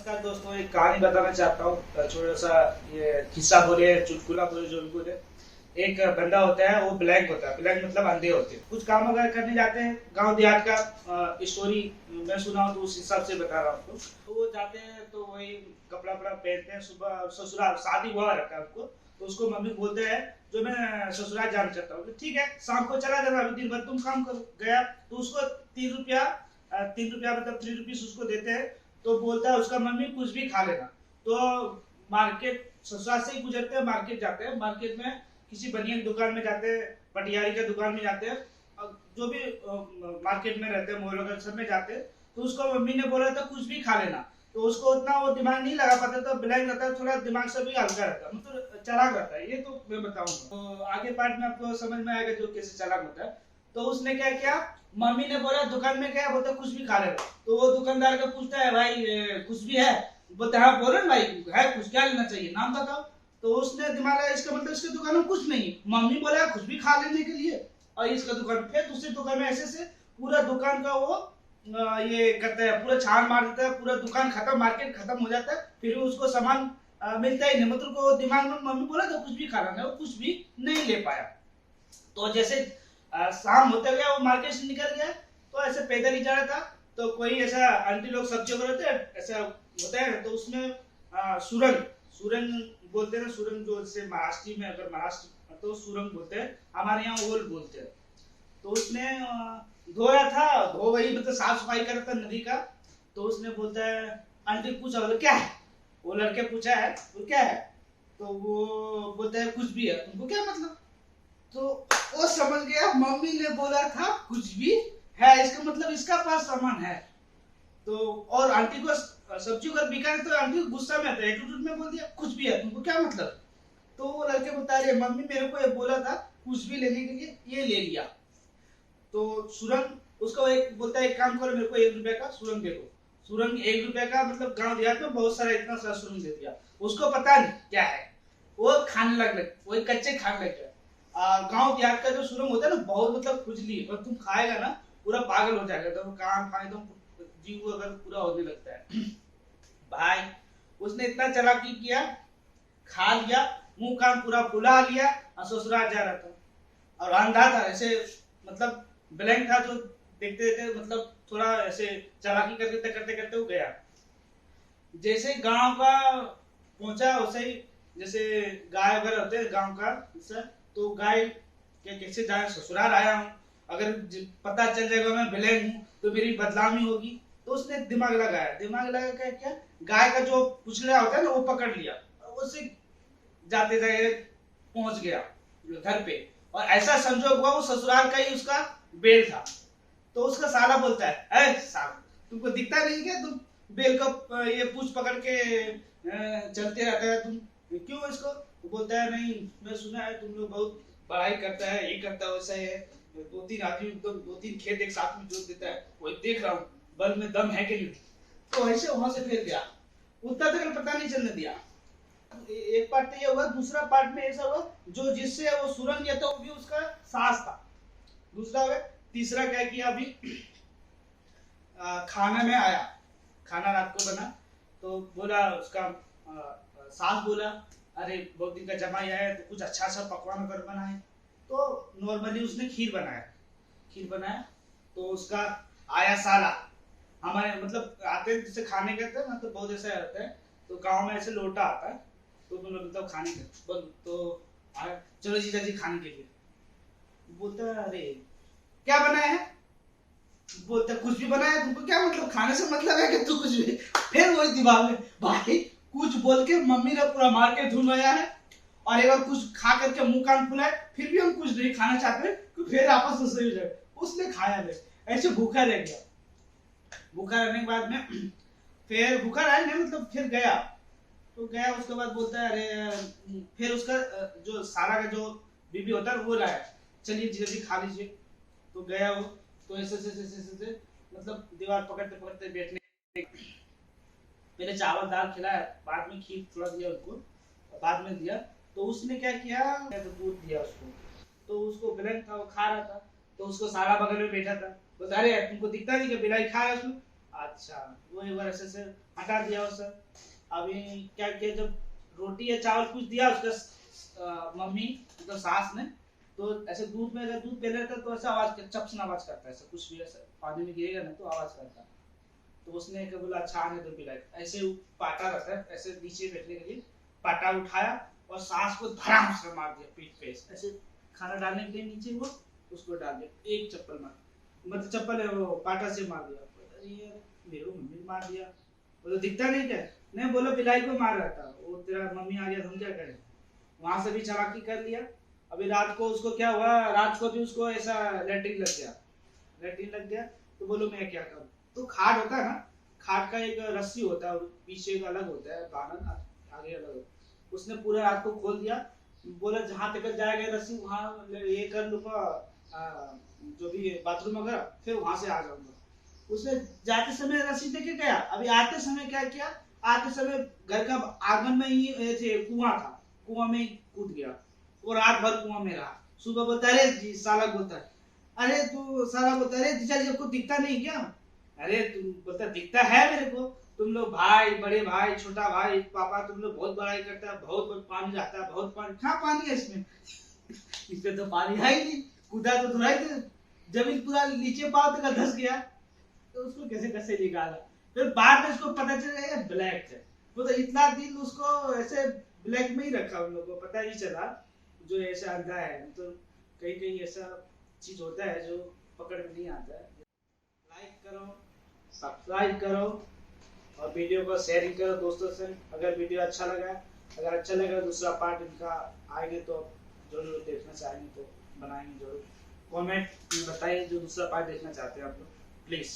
नमस्कार दोस्तों, एक कहानी बताना चाहता हूँ। छोटा सा ये किस्सा बोले, चुटकुला बोले, जो भी बोले। एक बंदा होता है, वो ब्लैंक होता है। ब्लैंक मतलब अंधे होते हैं। कुछ काम वगैरह करने जाते हैं, गांव देहात का स्टोरी मैं सुना हूँ तो उस हिसाब से बता रहा हूँ आपको। तो वो जाते हैं तो वही कपड़ा वपड़ा पहनते हैं। सुबह ससुराल शादी हुआ रहता है उनको, तो उसको मम्मी बोलते हैं जो मैं ससुराल जाना चाहता हूँ। ठीक है, शाम को चला जाना, अभी दिन भर तुम काम करो। गया तो उसको 3 रुपया 3 रुपया मतलब 3 रुपीज उसको देते हैं। तो बोलता है उसका मम्मी कुछ भी खा लेना। तो मार्केट ससुराल से ही गुजरते हैं, मार्केट जाते हैं। मार्केट में किसी बनियान दुकान में जाते हैं, पटियारी के दुकान में जाते हैं, जो भी मार्केट में रहते हैं, मोहल्लों के सब में जाते हैं। तो उसको मम्मी ने बोला था कुछ भी खा लेना। तो उसको उतना वो दिमाग नहीं लगा पाता, तो ब्लैंक रहता है, थोड़ा दिमाग से भी हल्का रहता है, मतलब चालाक रहता है। ये तो मैं बताऊंगा, तो आगे पार्ट में आपको समझ में आएगा जो कैसे चालाक होता है। तो उसने क्या किया, मम्मी ने बोला दुकान में गया, बोलता कुछ भी खा लेना। तो वो दुकानदार को पूछता है भाई कुछ भी है? बोलता है हाँ बोलो ना भाई, है कुछ, क्या लेना चाहिए, नाम बताओ। तो उसने दिमाग लगाया, इसका मतलब इसके दुकान में कुछ नहीं। मम्मी बोला कुछ भी खा लेने के लिए, और इसका दुकान, फिर दूसरी दुकान में ऐसे से पूरा दुकान का वो ये करता है, पूरा छान मार देता है, पूरा दुकान खत्म, मार्केट खत्म हो जाता है। फिर उसको सामान मिलता ही नहीं, मतलब को दिमाग में मम्मी बोला तो कुछ भी खाना है, वो कुछ भी नहीं ले पाया। तो जैसे शाम होता गया, वो मार्केट से निकल गया, तो ऐसे पैदल ही जा रहा था। तो कोई ऐसा आंटी लोग सब्जी वगैरह होते हैं, ऐसा होता है, तो उसमें सुरंग सुरंग बोलते हैं। सुरंग जो जैसे महाराष्ट्र में, अगर महाराष्ट्र तो सुरंग बोलते हैं, हमारे यहाँ ओल बोलते हैं। तो उसने धो रहा था, धो वही मतलब साफ सफाई कर रहा था नदी का। तो उसने बोलता है, आंटी पूछा बोले क्या है? वो लड़के पूछा है वो क्या है? तो वो बोलता है कुछ भी है। तुमको क्या मतलब? तो वो समझ गया, मम्मी ने बोला था कुछ भी है, इसका मतलब इसका पास सामान है। तो और आंटी को सब्जी अगर बिका है, तो आंटी को गुस्सा में आता है, एटीट्यूड में बोल दिया कुछ भी है, तुमको क्या मतलब? तो वो लड़के बता रहे, मम्मी मेरे को ये बोला था कुछ भी लेने के लिए, ये ले लिया। तो सुरंग उसको एक बोलता है, एक काम करो, मेरे को 1 रुपए का सुरंग दे दो। सुरंग 1 रुपए का, मतलब गांव देहात में बहुत सारा इतना सारा सुरंग दे दिया। उसको पता नहीं क्या है, वो खाने लग वो कच्चे खाने लग गया। गांव देहात का जो सुरंग होता है ना, बहुत मतलब खुजली, और तुम खाएगा ना पूरा पागल हो जाएगा, तो काम खाने तो जीव अगर पूरा होने लगता है। भाई उसने इतना चालाकी किया, खा लिया, मुंह कान पूरा फुला लिया, और ससुराल जा रहा था। और अंधा था, ऐसे मतलब ब्लैंक था, जो देखते देखते मतलब थोड़ा ऐसे चालाकी करते करते करते वो गया। जैसे गांव का पहुंचा, वैसे ही जैसे गाय वगैरह होते हैं गांव का हिस्सा, तो गाय के कैसे जाए, ससुराल आया हूँ, अगर पता चल जाएगा मैं ब्लैंक हूँ तो मेरी बदनामी होगी। तो उसने दिमाग लगाया, दिमाग लगा क्या क्या, गाय का जो पुछड़ा होता है ना, वो पकड़ लिया, उसे जाते जाते पहुंच गया घर पे। और ऐसा संजोग हुआ, वो ससुराल का ही उसका बेल था। तो उसका साला बोलता है, ऐ साला तुमको दिखता नहीं क्या, तुम बेल का ये पूछ पकड़ के चलते रहता है, तुम क्यों इसको? वो बोलता है नहीं, मैं सुना है तुम लोग बहुत पढ़ाई करता है, ये करता है, वैसा है, 2-3 आदमी तो 2-3 खेत एक साथ में जोत देता है, वो देख रहा हूँ बल में दम है कि नहीं। तो ऐसे वहां से फिर गया, उतना तक पता नहीं चलने दिया। एक पार्ट तो ये हुआ, दूसरा पार्ट में ऐसा हुआ, जो जिससे वो सुरंग गया था वो भी उसका सास था, दूसरा हो गया। तीसरा क्या किया, अभी खाना में आया, खाना रात को बना, तो बोला उसका सास बोला, अरे बहुत दिन का जमाई आया है, तो कुछ अच्छा सा पकवान अगर बनाए। तो नॉर्मली उसने खीर बनाया, खीर बनाया। तो उसका आया साला, हमारे मतलब आते हैं जिसे खाने कहते हैं ना, तो बहुत ऐसा रहता है। तो गांव में ऐसे लोटा आता है, तो मतलब खाने के तो आया, चलो जीजा जी खाने के लिए। बोलता है अरे क्या बनाया है? बोलता कुछ भी बनाया, तुमको क्या मतलब, खाने से मतलब है कि तू कुछ भी। फिर वही दिमाग में, भाई कुछ बोल के मम्मी ने पूरा मार के धुलवाया है, और एक बार कुछ खा करके मुंह कान फुलाए, फिर भी हम कुछ नहीं खाना चाहते, तो फिर आपस में सही हो जाए। उसने खाया नहीं, ऐसे भूखा रह गया। भूखा रहने के बाद में फिर भूखा रहा नहीं, मतलब फिर गया। तो गया, उसके बाद बोलता है अरे, फिर उसका जो सारा का जो बीबी होता है वो लाया, चलिए जल्दी खा लीजिए। तो गया वो, तो ऐसे मतलब दीवार पकड़ते पकड़ते बैठने, पहले चावल दाल खिलाया, बाद में खीर थोड़ा दिया उनको, बाद में दिया। तो उसने क्या किया, तो दूध दिया उसको। तो उसको ब्लैंक था, वो खा रहा था। तो उसको सारा बगल में बैठा था, बता रहे तुमको दिखता नहीं कि बिलाई खा है उसमें? अच्छा, वो एक बार ऐसे से हटा दिया उसे। अभी क्या किया, जब रोटी या चावल कुछ दिया उसका मम्मी मतलब सास ने, तो ऐसे दूध में अगर दूध पी लेता तो ऐसा आवाज, चपसन आवाज करता है, ऐसा कुछ भी ऐसा पानी में गिरेगा ना तो आवाज करता है। तो उसने क्या बोला, अच्छा आने दो पिलाई। ऐसे पाटा रहता है ऐसे नीचे बैठने के लिए, पाटा उठाया और सास को धड़ाम से मार दिया पीठ पे, ऐसे खाना डालने के लिए नीचे वो उसको डाल दिया एक चप्पल मार, मतलब चप्पल है वो पाटा से मार दिया। अरे यार मेरे को मम्मी ने मार दिया, वो तो दिखता नहीं क्या, नहीं बोलो बिलाई को मार रहा था वो, तेरा मम्मी आ गया तुम क्या करें। वहां से भी चालाकी कर लिया। अभी रात को उसको क्या हुआ, रात को भी उसको ऐसा लेटरिन लग गया, लेटरिन लग गया। तो बोलो मैं क्या करूं, तो खाट होता है ना, खाट का एक रस्सी होता है पीछे एक अलग होता है बानर, आगे अलग होता है। उसने पूरा रात को खोल दिया, बोला जहां तक जाएगा रस्सी वहां ये कर लूंगा, जो भी बाथरूम वगैरह, फिर वहां से आ जाऊंगा। उसने जाते समय रस्सी लेके गया, अभी आते समय क्या किया, आते समय घर का आंगन में ही ऐसे कुआं था, कुआं में कूद गया। वो रात भर कुआं में रहा। सुबह बोलता अरे जी साला बोलता है, अरे तू साला बोलता अरे जीजा जी आपको दिखता नहीं क्या, अरे तुम बोलता दिखता है मेरे को, तुम लोग भाई, बड़े भाई, छोटा भाई, पापा तुम लोग बहुत बड़ाई करता है, बहुत बहुत पानी रहता है, बहुत पानी, कहाँ पानी है इसमें इसमें तो पानी है ही नहीं, कूदा तो थोड़ा ही, जमीन पूरा नीचे पाँव तक धस गया। तो उसको कैसे कैसे निकाला, फिर बाद में उसको पता चला ये ब्लैक है। वो तो इतना दिन उसको ऐसे ब्लैक में ही रखा, उन लोगों को पता नहीं चला जो ऐसा अंधा है। तो कहीं कहीं ऐसा चीज होता है जो पकड़ में नहीं आता है। लाइक करो, सब्सक्राइब करो और वीडियो को शेयर करो दोस्तों से। अगर वीडियो अच्छा लगा, अगर अच्छा लगा दूसरा पार्ट इनका आएंगे तो जरूर देखना चाहेंगे तो बनाएंगे जरूर। कमेंट में बताइए जो दूसरा पार्ट देखना चाहते हैं आप लोग प्लीज़।